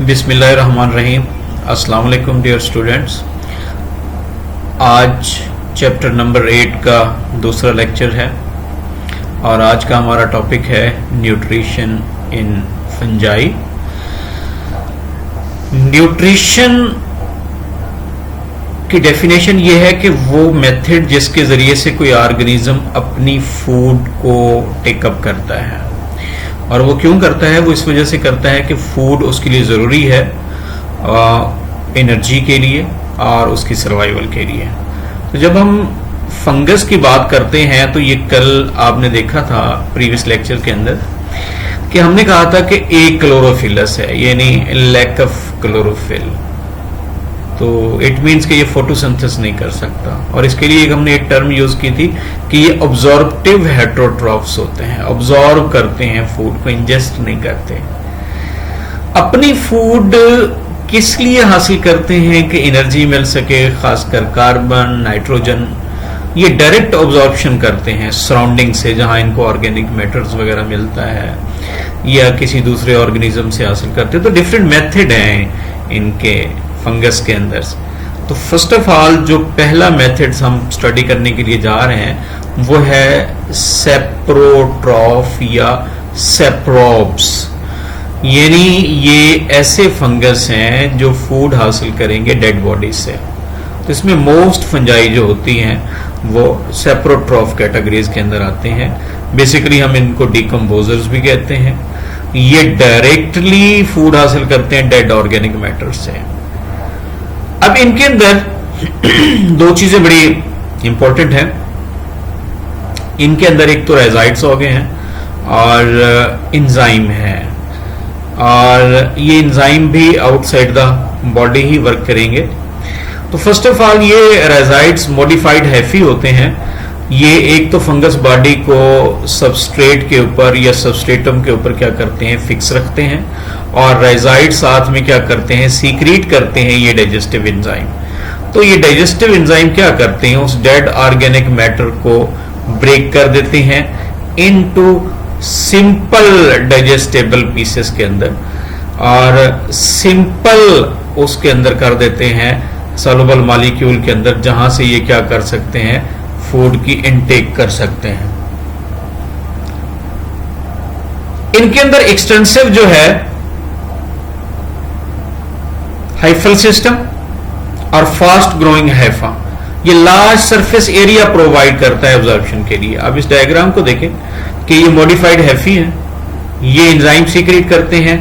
बिस्मिल्लाहिर्रहमानिर्रहीम। अस्सलाम वालेकुम डियर स्टूडेंट्स। आज चैप्टर नंबर 8 का दूसरा लेक्चर है और आज का हमारा टॉपिक है न्यूट्रिशन इन फंजाई। न्यूट्रिशन की डेफिनेशन ये है कि वो मेथड जिसके ज़रिए से कोई ऑर्गेनिज्म अपनी फूड को टेकअप करता है। और वो क्यों करता है? वो इस वजह से करता है कि फूड उसके लिए ज़रूरी है एनर्जी के लिए और उसकी सर्वाइवल के लिए। तो जब हम फंगस की बात करते हैं तो ये कल आपने देखा था प्रीवियस लेक्चर के अंदर कि हमने कहा था कि एक क्लोरोफिलस है, यानी लैक ऑफ क्लोरोफिल। तो इट मीन्स कि ये फोटोसिंथेसिस नहीं कर सकता। और इसके लिए हमने एक टर्म यूज की थी कि ये ऑब्जॉर्प्टिव हेटेरोट्रॉफ्स होते हैं, ऑब्जॉर्व करते हैं फूड को, इंजेस्ट नहीं करते। अपनी फूड किस लिए हासिल करते हैं कि एनर्जी मिल सके, खासकर कार्बन, नाइट्रोजन। ये डायरेक्ट ऑब्जॉर्प्शन करते हैं सराउंडिंग से, जहां इनको ऑर्गेनिक मैटर्स वगैरह मिलता है या किसी दूसरे ऑर्गेनिज्म से हासिल करते हैं। तो डिफरेंट मेथड हैं इनके फंगस के अंदर। तो फर्स्ट ऑफ ऑल जो पहला मेथड्स हम स्टडी करने के लिए जा रहे हैं वो है सेप्रोट्रॉफ या सेप्रोब्स। यानी ये ऐसे फंगस हैं जो फूड हासिल करेंगे डेड बॉडी से। तो इसमें मोस्ट फंजाई जो होती हैं वो सेप्रोट्रॉफ कैटेगरीज के अंदर आते हैं। बेसिकली हम इनको डिकम्पोजर्स भी कहते हैं। ये डायरेक्टली फूड हासिल करते हैं डेड ऑर्गेनिक मैटर से। अब इनके अंदर दो चीजें बड़ी इंपॉर्टेंट हैं। इनके अंदर एक तो रेजाइड्स हो गए हैं और इंजाइम है, और ये इंजाइम भी outside the body he work करेंगे। तो फर्स्ट ऑफ ऑल ये रेजाइड्स मॉडिफाइड हैफी होते हैं। ये एक तो फंगस बॉडी को सबस्ट्रेट के ऊपर या सबस्ट्रेटम के ऊपर क्या करते हैं, फिक्स रखते हैं, और रेजाइड साथ में क्या करते हैं, सीक्रेट करते हैं ये डाइजेस्टिव एंजाइम। तो ये डाइजेस्टिव एंजाइम क्या करते हैं, उस डेड ऑर्गेनिक मैटर को ब्रेक कर देते हैं इनटू सिंपल डाइजेस्टेबल पीसेस के अंदर, और सिंपल उसके अंदर कर देते हैं सॉल्युबल मॉलिक्यूल के अंदर, जहां से ये क्या कर सकते हैं, फूड की इनटेक कर सकते हैं। इनके अंदर एक्सटेंसिव जो है हाइफल सिस्टम और फास्ट ग्रोइंग हैफा, ये लार्ज सरफेस एरिया प्रोवाइड करता है ऑब्जर्वेशन के लिए। अब इस डायग्राम को देखें कि ये मॉडिफाइड हैफी है, ये एंजाइम सीक्रेट करते हैं,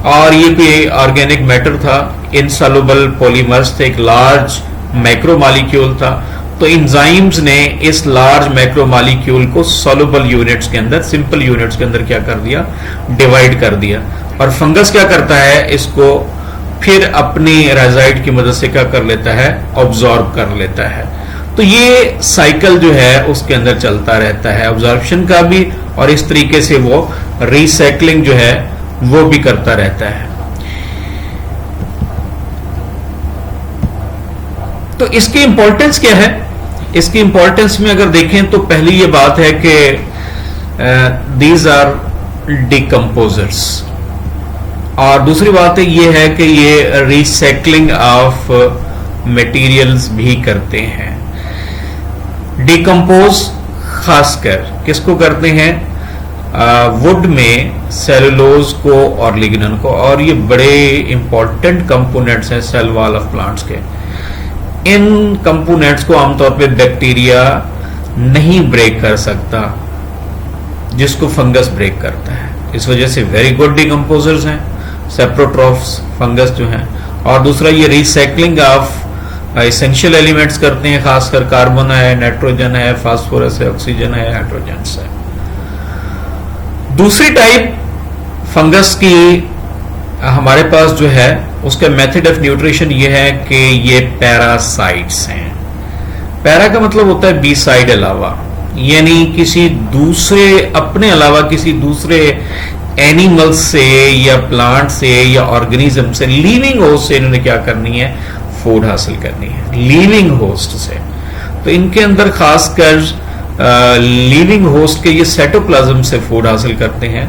और ये कोई ऑर्गेनिक मैटर था, इनसॉल्युबल पॉलीमर्स थे, एक लार्ज मैक्रोमॉलिक्यूल था। तो एंजाइम्स ने इस लार्ज मैक्रोमॉलिक्यूल को सॉल्युबल यूनिट्स के अंदर, सिंपल यूनिट्स के अंदर क्या कर दिया, डिवाइड कर दिया। और फंगस क्या करता है, इसको फिर अपनी रेजाइड की मदद से क्या कर लेता है, ऑब्जॉर्ब कर लेता है। तो ये साइकिल जो है उसके अंदर चलता रहता है, ऑब्जॉर्प्शन का भी, और इस तरीके से वो रिसाइकलिंग जो है वो भी करता रहता है। तो इसकी इंपॉर्टेंस क्या है? इसकी इंपॉर्टेंस में अगर देखें तो पहली ये बात है कि दीज आर डिकम्पोजर्स, और दूसरी बात ये है कि ये रिसाइकलिंग ऑफ मटेरियल्स भी करते हैं। डिकम्पोज खासकर किसको करते हैं, वुड में सेलुलोज को और लिग्नन को, और ये बड़े इंपॉर्टेंट कंपोनेंट्स हैं सेल वॉल ऑफ प्लांट्स के। इन कंपोनेंट्स को आमतौर पे बैक्टीरिया नहीं ब्रेक कर सकता, जिसको फंगस ब्रेक करता है। इस वजह से वेरी गुड डिकम्पोजर्स हैं सेप्रोट्रॉफ्स फंगस जो हैं। और दूसरा ये रिसाइकलिंग ऑफ एसेंशियल एलिमेंट्स करते हैं, खासकर कार्बन है, नाइट्रोजन है, फास्फोरस है, ऑक्सीजन है, हाइड्रोजन है। दूसरी टाइप फंगस की हमारे पास जो है उसका मेथड ऑफ न्यूट्रिशन ये है कि ये पैरासाइट्स हैं। पैरा का मतलब होता है बी साइड, अलावा, यानी किसी दूसरे, अपने अलावा किसी दूसरे एनिमल से या प्लांट से या ऑर्गेनिज्म से, लिविंग होस्ट से इन्होंने क्या करनी है, फूड हासिल करनी है, लिविंग होस्ट से। तो इनके अंदर खासकर लिविंग होस्ट के ये साइटोप्लाज्म से फूड हासिल करते हैं,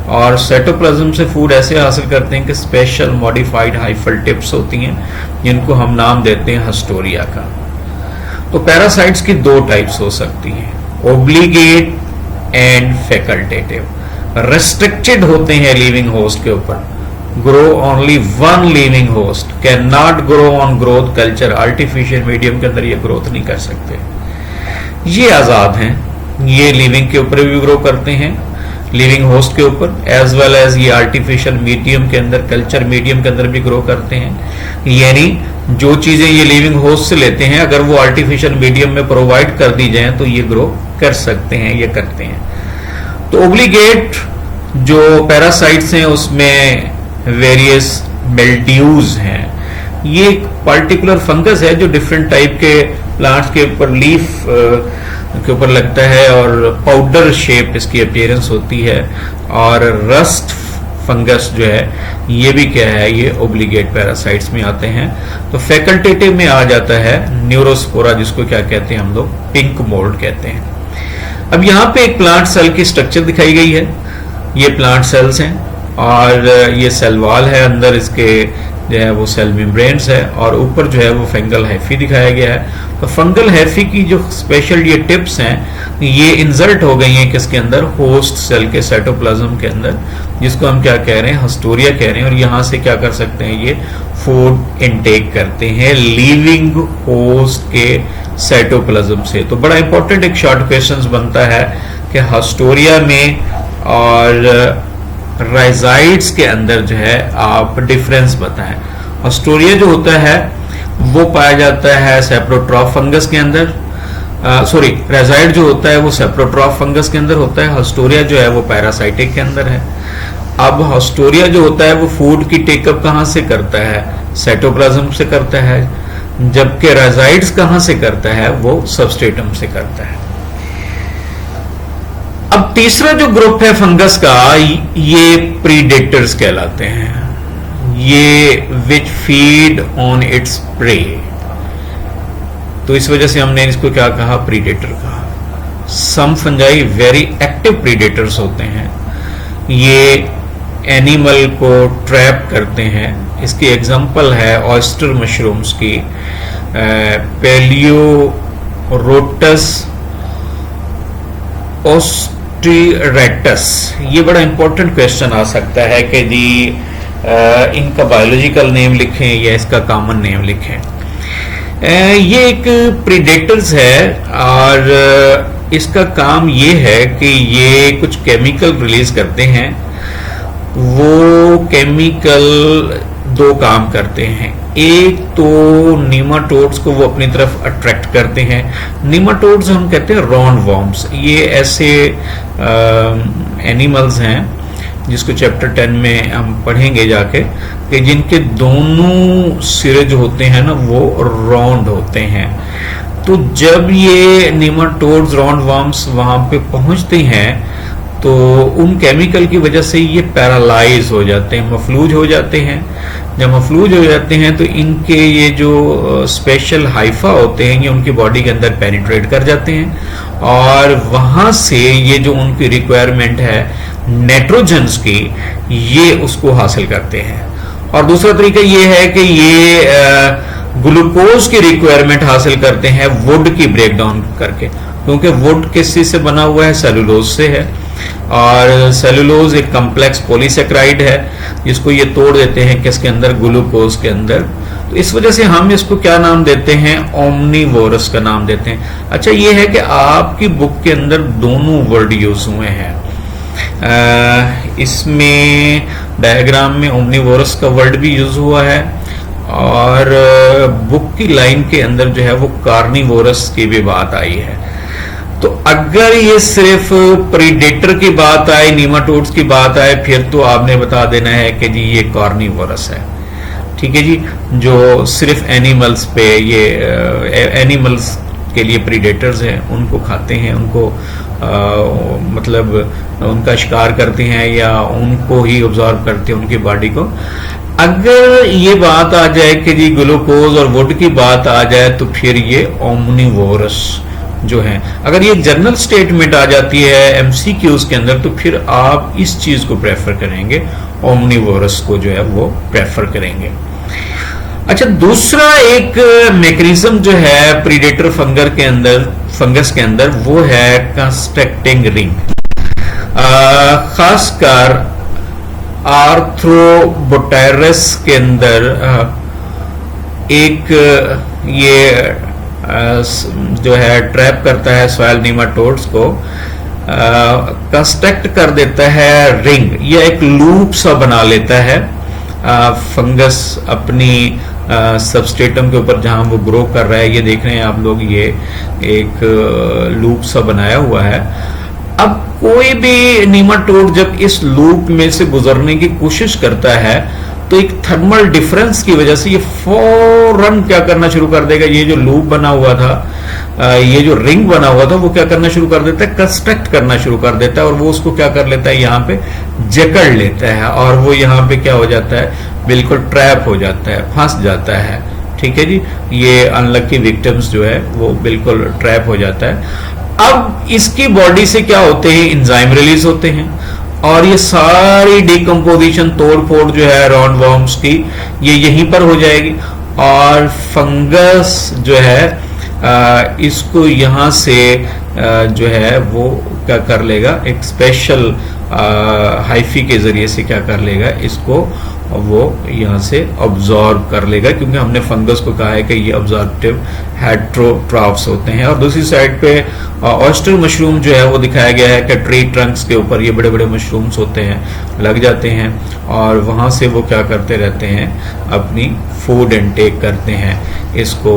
और साइटोप्लाज्म से फूड ऐसे हासिल करते हैं कि स्पेशल मॉडिफाइड हाइफल टिप्स होती हैं जिनको हम नाम देते हैं हस्टोरिया का। तो पैरासाइट्स की दो टाइप्स हो सकती हैं, ओब्लिगेट एंड फैकल्टेटिव। रेस्ट्रिक्टेड होते हैं लिविंग होस्ट के ऊपर, grow only one living host, can not grow on growth culture, artificial medium के अंदर ये ग्रोथ नहीं कर सकते। ये आजाद हैं, ये लिविंग के ऊपर भी ग्रो करते हैं, लिविंग होस्ट के ऊपर, एज वेल एज ये आर्टिफिशियल मीडियम के अंदर, कल्चर मीडियम के अंदर भी ग्रो करते हैं। यानी जो चीजें ये लिविंग होस्ट से लेते हैं अगर वो आर्टिफिशियल मीडियम में प्रोवाइड कर दी जाए तो ये ग्रो कर सकते हैं, ये करते हैं। तो ओब्लिगेट जो पैरासाइट्स हैं उसमें वेरियस मिल्ड्यूज हैं। ये एक पर्टिकुलर फंगस है जो डिफरेंट टाइप के प्लांट्स के ऊपर, लीफ के ऊपर लगता है और पाउडर शेप इसकी अपीयरेंस होती है। और रस्ट फंगस जो है ये भी क्या है, ये ओब्लिगेट पैरासाइट्स में आते हैं। तो फैकल्टेटिव में आ जाता है न्यूरोस्पोरा, जिसको क्या कहते हैं हम लोग, पिंक मोल्ड कहते हैं। अब यहाँ पे एक प्लांट सेल की स्ट्रक्चर दिखाई गई है, ये प्लांट सेल्स हैं और ये सेल वॉल है, अंदर इसके जो है वो सेल मेम्ब्रेन्स है और ऊपर जो है वो फंगल हैफी दिखाया गया है। तो फंगल हैफी की जो स्पेशल ये टिप्स हैं ये इंसर्ट हो गई हैं किसके अंदर, होस्ट सेल के साइटोप्लाज्म के अंदर, जिसको हम क्या कह रहे हैं, हस्टोरिया कह रहे हैं। और यहाँ से क्या कर सकते हैं, ये फूड इनटेक करते हैं लिविंग होस्ट के साइटोप्लाज्म से। तो बड़ा इंपॉर्टेंट एक शॉर्ट क्वेश्चन बनता है कि हस्टोरिया में और राइजाइड्स के अंदर जो है आप डिफरेंस बताएं। हस्टोरिया जो होता है वो पाया जाता है सेप्रोट्रॉफ फंगस के अंदर, सॉरी राइजाइड जो होता है वो सेप्रोट्रॉफ फंगस के अंदर होता है, हस्टोरिया जो है वो पैरासाइटिक के अंदर है। अब हस्टोरिया जो होता है वो फूड की टेकअप कहां से करता है, साइटोप्लाज्म से करता है, जबकि राइजाइड्स कहां से करता है, वो सबस्ट्रेटम से करता है। अब तीसरा जो ग्रुप है फंगस का, ये प्रीडेटर्स कहलाते हैं, ये which feed on its prey. तो इस वजह से हमने इसको क्या कहा, प्रीडेटर कहा। सम फंजाई वेरी एक्टिव प्रीडेटर्स होते हैं, ये एनिमल को ट्रैप करते हैं। इसकी एग्जांपल है ऑयस्टर मशरूम्स की, पेलियोरोटस ओस्ट्रीरेटस। ये बड़ा इंपॉर्टेंट क्वेश्चन आ सकता है कि जी इनका बायोलॉजिकल नेम लिखें या इसका कॉमन नेम लिखें। ये एक प्रीडेटर्स है और इसका काम ये है कि ये कुछ केमिकल रिलीज करते हैं। वो केमिकल दो काम करते हैं, एक तो नीमाटोड्स को वो अपनी तरफ अट्रैक्ट करते हैं। नीमाटोड्स हम कहते हैं राउंड वॉर्म्स, ये ऐसे एनिमल्स हैं जिसको चैप्टर 10 में हम पढ़ेंगे जाके, कि जिनके दोनों सिरे जो होते हैं ना वो राउंड होते हैं। तो जब ये नीमाटोड्स राउंड वॉर्म्स वहां पे पहुंचते हैं तो उन केमिकल की वजह से ये पैरालाइज हो जाते हैं, मफलूज हो जाते हैं। जब मफलूज हो जाते हैं तो इनके ये जो स्पेशल हाइफा होते हैं ये उनकी बॉडी के अंदर पेनिट्रेट कर जाते हैं और वहां से ये जो उनकी रिक्वायरमेंट है नाइट्रोजन्स की, ये उसको हासिल करते हैं। और दूसरा तरीका ये है कि ये ग्लूकोज की रिक्वायरमेंट हासिल करते हैं वुड की ब्रेकडाउन करके, क्योंकि वुड किस चीज से बना हुआ है, सेलुलोज से है और सेलुलोज एक कॉम्प्लेक्स पॉलीसेक्राइड है जिसको ये तोड़ देते हैं किसके अंदर, ग्लूकोज के अंदर। तो इस वजह से हम इसको क्या नाम देते हैं, ओमनीवोरस का नाम देते हैं। अच्छा ये है कि आपकी बुक के अंदर दोनों वर्ड यूज हुए हैं, इसमें डायग्राम में ओमनीवोरस का वर्ड भी यूज हुआ है और बुक की लाइन के अंदर जो है वो कार्निवोरस की भी बात आई है। तो अगर ये सिर्फ प्रीडेटर की बात आए, नीमाटोड्स की बात आए, फिर तो आपने बता देना है कि जी ये कार्निवोरस है, ठीक है जी, जो सिर्फ एनिमल्स पे, ये एनिमल्स के लिए प्रीडेटर्स हैं, उनको खाते हैं, उनको मतलब उनका शिकार करते हैं या उनको ही ऑब्जर्व करते हैं उनकी बॉडी को। अगर ये बात आ जाए कि जी ग्लूकोज और वुड की बात आ जाए तो फिर ये ओमनीवोरस जो है। अगर ये जनरल स्टेटमेंट आ जाती है एमसीक्यूज के अंदर तो फिर आप इस चीज को प्रेफर करेंगे, ओमनीवोरस को जो है वो प्रेफर करेंगे। अच्छा, दूसरा एक मैकेनिज्म जो है प्रीडेटर फंगस के अंदर वो है कंस्ट्रक्टिंग रिंग। खासकर आर्थ्रोबोटायरस के अंदर एक ये जो है ट्रैप करता है सॉइल नीमाटोड्स को, कंस्ट्रक्ट कर देता है रिंग, या एक लूप सा बना लेता है फंगस अपनी सबस्ट्रेटम के ऊपर जहां वो ग्रो कर रहा है। ये देख रहे हैं आप लोग, ये एक लूप सा बनाया हुआ है। अब कोई भी नीमाटोड जब इस लूप में से गुजरने की कोशिश करता है तो एक थर्मल डिफरेंस की वजह से ये फौरन क्या करना शुरू कर देगा, ये जो लूप बना हुआ था, ये जो रिंग बना हुआ था, वो क्या करना शुरू कर देता है, कंस्ट्रक्ट करना शुरू कर देता है, और वो उसको क्या कर लेता है, यहाँ पे जकड़ लेता है, और वो यहाँ पे क्या हो जाता है, बिल्कुल ट्रैप हो जाता है, फंस जाता है। ठीक है जी, ये अनलकी विक्टिम्स जो है वो बिल्कुल ट्रैप हो जाता है। अब इसकी बॉडी से क्या होते हैं, एंजाइम रिलीज होते हैं, और ये सारी डिकम्पोजिशन तोड़ फोड़ जो है राउंड वॉर्म्स की ये यहीं पर हो जाएगी, और फंगस जो है इसको यहां से जो है वो क्या कर लेगा, एक स्पेशल हाइफी के जरिए से क्या कर लेगा, इसको वो यहां से ऑब्जॉर्व कर लेगा, क्योंकि हमने फंगस को कहा है कि ये ऑब्जॉर्प्टिव हेट्रोट्रॉफ्स होते हैं। और दूसरी साइड पे ऑयस्टर मशरूम जो है वो दिखाया गया है कि ट्री ट्रंक्स के ऊपर ये बड़े बड़े मशरूम्स होते हैं, लग जाते हैं, और वहां से वो क्या करते रहते हैं, अपनी फूड इनटेक करते हैं। इसको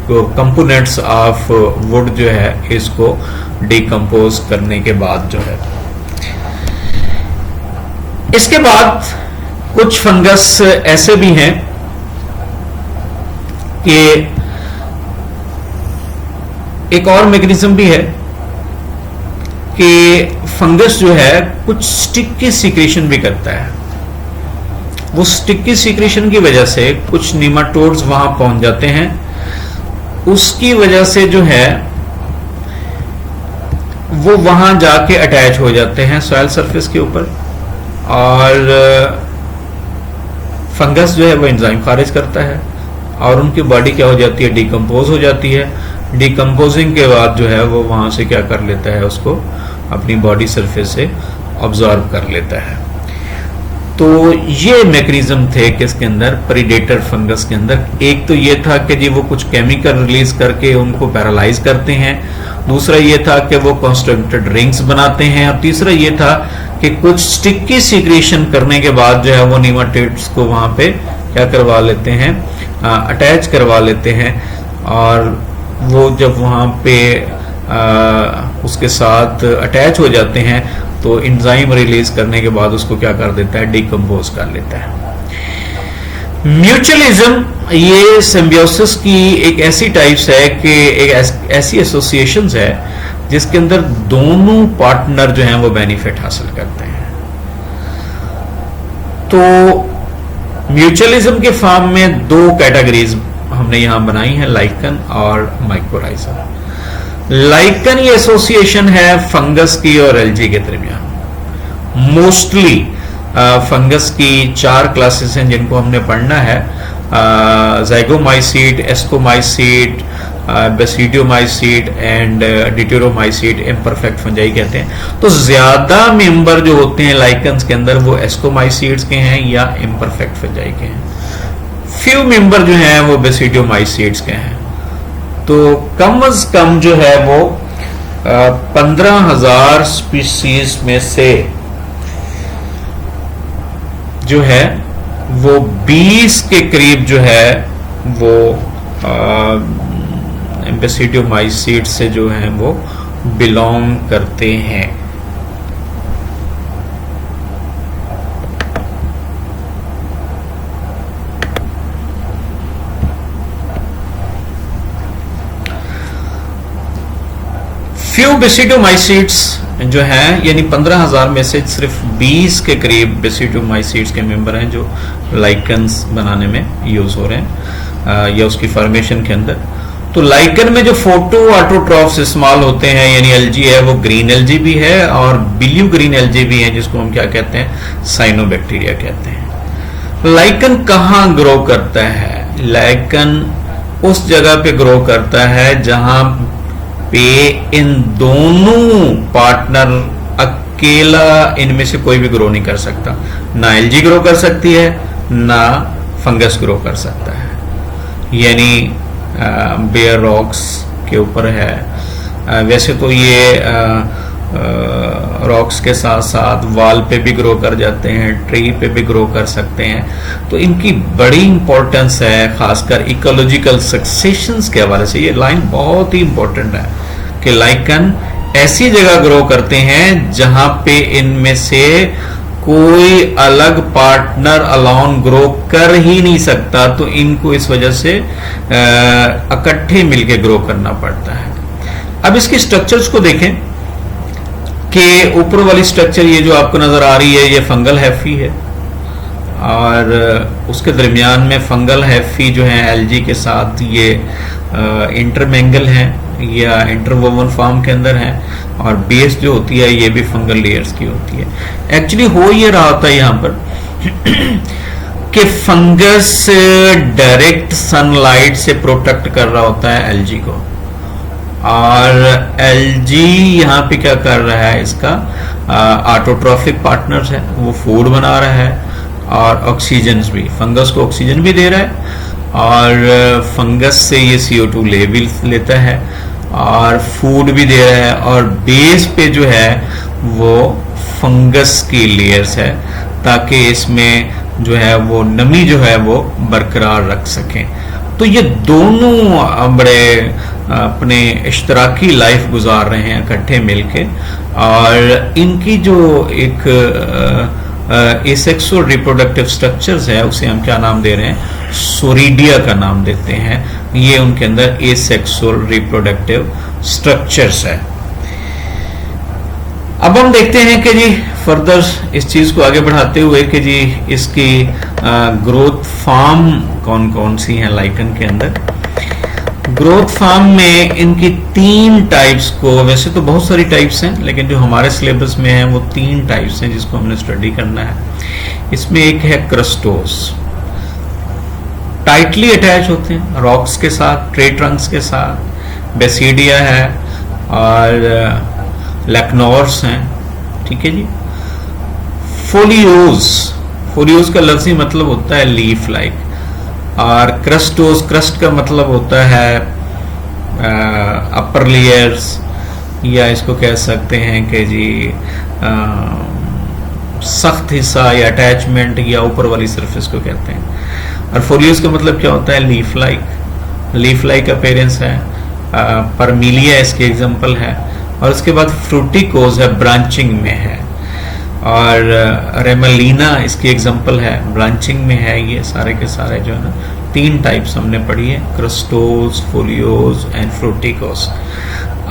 कंपोनेंट्स ऑफ वुड जो है इसको डिकम्पोज करने के बाद जो है। इसके बाद कुछ फंगस ऐसे भी हैं कि एक और मैकेनिज्म भी है कि फंगस जो है कुछ स्टिकी सीक्रेशन भी करता है। वो स्टिकी सीक्रेशन की वजह से कुछ नीमाटोड्स वहां पहुंच जाते हैं, उसकी वजह से जो है वो वहां जाके अटैच हो जाते हैं सॉइल सरफेस के ऊपर, और फंगस जो है वो एंजाइम खारिज करता है, और उनकी बॉडी क्या हो जाती है, डिकम्पोज हो जाती है। डिकम्पोजिंग के बाद जो है वो वहां से क्या कर लेता है, उसको अपनी बॉडी सरफेस से ऑब्जॉर्व कर लेता है। तो ये मैकेनिज्म थे किसके अंदर, प्रीडेटर फंगस के अंदर। एक तो ये था कि जी वो कुछ केमिकल रिलीज करके उनको पैरालाइज करते हैं, दूसरा ये था कि वो कॉन्स्ट्रक्टेड रिंग्स बनाते हैं, और तीसरा ये था कि कुछ स्टिकी सीक्रेशन करने के बाद जो है वो नीमाटोड्स को वहां पे क्या करवा लेते हैं, अटैच करवा लेते हैं, और वो जब वहां पे उसके साथ अटैच हो जाते हैं तो एंजाइम रिलीज करने के बाद उसको क्या कर देता है, डिकम्पोज कर लेता है। म्यूचुअलिज्म ये सिम्बियोसिस की एक ऐसी टाइप्स है कि एक ऐसी एसोसिएशंस है जिसके अंदर दोनों पार्टनर जो हैं वो बेनिफिट हासिल करते हैं। तो म्यूचुअलिज्म के फॉर्म में दो कैटेगरीज हमने यहां बनाई है, लाइकन और माइकोराइजा। लाइकन ये एसोसिएशन है फंगस की और एल्गी के दरमियान। मोस्टली फंगस की 4 क्लासेस हैं जिनको हमने पढ़ना है, ज़ाइगोमाइसीट, एस्कोमाइसीट, बेसिडियोमाइसीट एंड डिटेरोमाइसीट, इम्परफेक्ट फंजाई कहते हैं। तो ज्यादा मेंबर जो होते हैं लाइकन्स के अंदर वो एस्कोमाइसीट्स के हैं या इम्परफेक्ट फंजाई के हैं, फ्यू मेंबर जो हैं वो बेसिडियोमाइसीट्स के हैं। तो कम से कम जो है वो 15,000 स्पीसीज में से जो है वो 20 के करीब जो है वो बेसिडियोमाइसीट से जो है वो बिलोंग करते हैं। फ्यू बेसिडियोमाइसीट्स जो हैं, यानी 15,000 में से सिर्फ 20 के करीब बेसिडियोमाइसीट्स के मेंबर हैं जो लाइकन्स बनाने में यूज हो रहे हैं या उसकी फॉर्मेशन के अंदर। तो लाइकन में जो फोटो ऑटोट्रॉफ्स इस्तेमाल होते हैं, यानी एलजी है वो ग्रीन एलजी भी है और ब्लू ग्रीन एलजी भी है, जिसको हम क्या कहते हैं, साइनोबैक्टीरिया कहते हैं। लाइकन कहाँ ग्रो करता है? लाइकन उस जगह पे ग्रो करता है जहां पे इन दोनों पार्टनर, अकेला इनमें से कोई भी ग्रो नहीं कर सकता। ना एलजी ग्रो कर सकती है, ना फंगस ग्रो कर सकता है। यानी बेयर रॉक्स के ऊपर है। वैसे तो ये रॉक्स के साथ साथ वाल पे भी ग्रो कर जाते हैं, ट्री पे भी ग्रो कर सकते हैं। तो इनकी बड़ी इंपॉर्टेंस है, खासकर इकोलॉजिकल सक्सेशंस के हवाले से। ये लाइन बहुत ही इंपॉर्टेंट है कि लाइकन ऐसी जगह ग्रो करते हैं जहां पे इनमें से कोई अलग पार्टनर अलोन ग्रो कर ही नहीं सकता, तो इनको इस वजह से इकट्ठे मिलके ग्रो करना पड़ता है। अब इसके स्ट्रक्चर्स को देखें कि ऊपर वाली स्ट्रक्चर ये जो आपको नजर आ रही है, ये फंगल हैफी है और उसके दरमियान में फंगल हैफी जो है एलजी के साथ ये इंटरमेंगल है या इंटरवोवन फॉर्म के अंदर है, और बेस जो होती है ये भी फंगल लेयर्स की होती है। एक्चुअली हो ये रहा होता है यहां पर कि फंगस डायरेक्ट सनलाइट से प्रोटेक्ट कर रहा होता है एलजी को, और एलजी यहाँ पे क्या कर रहा है, इसका ऑटोट्रॉफिक पार्टनर्स है, वो फूड बना रहा है और ऑक्सीजन भी, फंगस को ऑक्सीजन भी दे रहा है और फंगस से ये CO2 लेता है और फूड भी दे रहा है, और बेस पे जो है वो फंगस की लेयर्स है ताकि इसमें जो है वो नमी जो है वो बरकरार रख सकें। तो ये दोनों बड़े अपने इश्तराकी लाइफ गुजार रहे हैं इकट्ठे मिलके, और इनकी जो एक एसेक्सुअल रिप्रोडक्टिव स्ट्रक्चर्स है उसे हम क्या नाम दे रहे हैं, सोरिडिया का नाम देते हैं। ये उनके अंदर एसेक्सुअल रिप्रोडक्टिव स्ट्रक्चर्स है। अब हम देखते हैं कि जी फर्दर इस चीज को आगे बढ़ाते हुए कि जी इसकी ग्रोथ फॉर्म कौन कौन सी हैं लाइकन के अंदर। ग्रोथ फॉर्म में इनकी 3 टाइप्स को, वैसे तो बहुत सारी टाइप्स हैं लेकिन जो हमारे सिलेबस में है वो 3 टाइप्स हैं जिसको हमने स्टडी करना है। इसमें एक है क्रस्टोस, टाइटली अटैच होते हैं रॉक्स के साथ, ट्री ट्रंक्स के साथ। बेसिडिया है और लैक्नोर्स हैं, ठीक है जी। फोलियोज, फोलियोज का लफ्जी मतलब होता है लीफ लाइक, और क्रस्टोस, क्रस्ट का मतलब होता है अपर लेयर्स, या इसको कह सकते हैं कि जी सख्त हिस्सा या अटैचमेंट या ऊपर वाली सरफेस को कहते हैं। और फोलियोज का मतलब क्या होता है, leaf like, leaf like appearance है। परमिलिया इसके एग्जांपल है, और उसके बाद फ्रूटिकोज है, ब्रांचिंग में है, और रेमलिना इसकी एग्जांपल है, ब्रांचिंग में है। ये सारे के सारे जो है ना 3 टाइप्स हमने पढ़ी है, क्रस्टोस, फोलियोज एंड फ्रूटिकोस।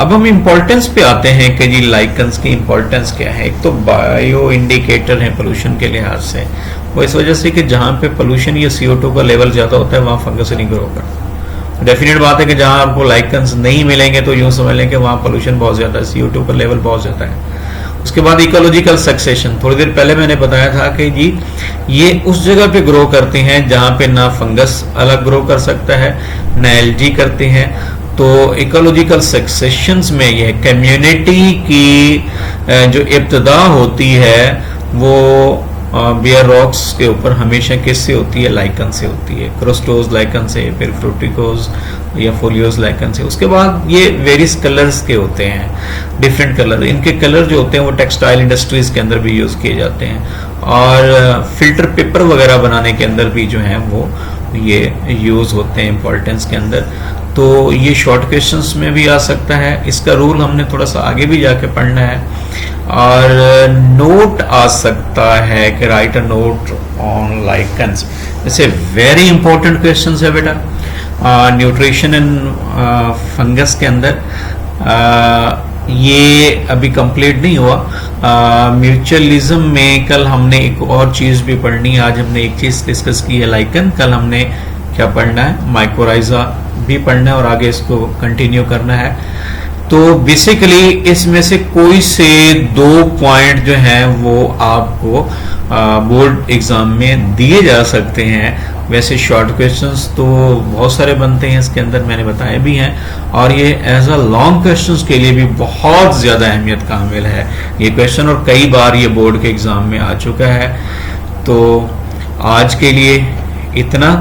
अब हम इंपॉर्टेंस पे आते हैं कि जी लाइकन्स की इंपॉर्टेंस क्या है। एक तो बायो इंडिकेटर है पोल्यूशन के लिहाज से, वो इस वजह से कि जहाँ पे पोल्यूशन या CO2 का लेवल ज्यादा होता है वहाँ फंगस नहीं ग्रो करता। डेफिनेट बात है कि जहाँ आपको लाइकन्स नहीं मिलेंगे तो यूं समझ लें कि वहाँ पोल्यूशन बहुत ज्यादा है, CO2 का लेवल बहुत ज्यादा है। उसके बाद इकोलॉजिकल सक्सेशन, थोड़ी देर पहले मैंने बताया था कि जी ये उस जगह पे ग्रो करते हैं जहां पे ना फंगस अलग ग्रो कर सकता है ना एलजी करते हैं। तो इकोलॉजिकल सक्सेशंस में ये कम्युनिटी की जो इब्तिदा होती है वो बियर रॉक्स के ऊपर हमेशा किससे होती है, लाइकन से होती है। क्रस्टोज लाइकन से, फिर फ्रूटिकोज या फोलियोज लाइकन से। उसके बाद ये वेरियस कलर्स के होते हैं, डिफरेंट कलर। इनके कलर जो होते हैं वो टेक्सटाइल इंडस्ट्रीज के अंदर भी यूज किए जाते हैं, और फिल्टर पेपर वगैरह बनाने के अंदर भी जो है वो ये यूज होते हैं इंपॉर्टेंस के अंदर। तो ये शॉर्ट क्वेश्चंस में भी आ सकता है। इसका रूल हमने थोड़ा सा आगे भी जाके पढ़ना है, और नोट आ सकता है कि right a note on lichens. जैसे वेरी इंपॉर्टेंट क्वेश्चंस है बेटा न्यूट्रिशन एंड फंगस के अंदर। ये अभी कंप्लीट नहीं हुआ। म्यूचुअलिज्म में कल हमने एक और चीज भी पढ़नी है। आज हमने एक चीज डिस्कस की है लाइकन, कल हमने क्या पढ़ना है, माइकोराइजा भी पढ़ना है और आगे इसको कंटिन्यू करना है। तो बेसिकली इसमें से कोई से 2 पॉइंट जो हैं वो आपको बोर्ड एग्जाम में दिए जा सकते हैं। वैसे शॉर्ट क्वेश्चंस तो बहुत सारे बनते हैं इसके अंदर, मैंने बताए भी हैं, और ये एज अ लॉन्ग क्वेश्चंस के लिए भी बहुत ज्यादा अहमियत का हामिल है ये क्वेश्चन, और कई बार ये बोर्ड के एग्जाम में आ चुका है। तो आज के लिए इतना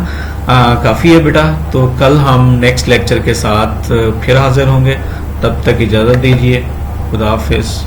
काफी है बेटा। तो कल हम नेक्स्ट लेक्चर के साथ फिर हाजिर होंगे, तब तक इजाजत दीजिए। खुदा हाफिज।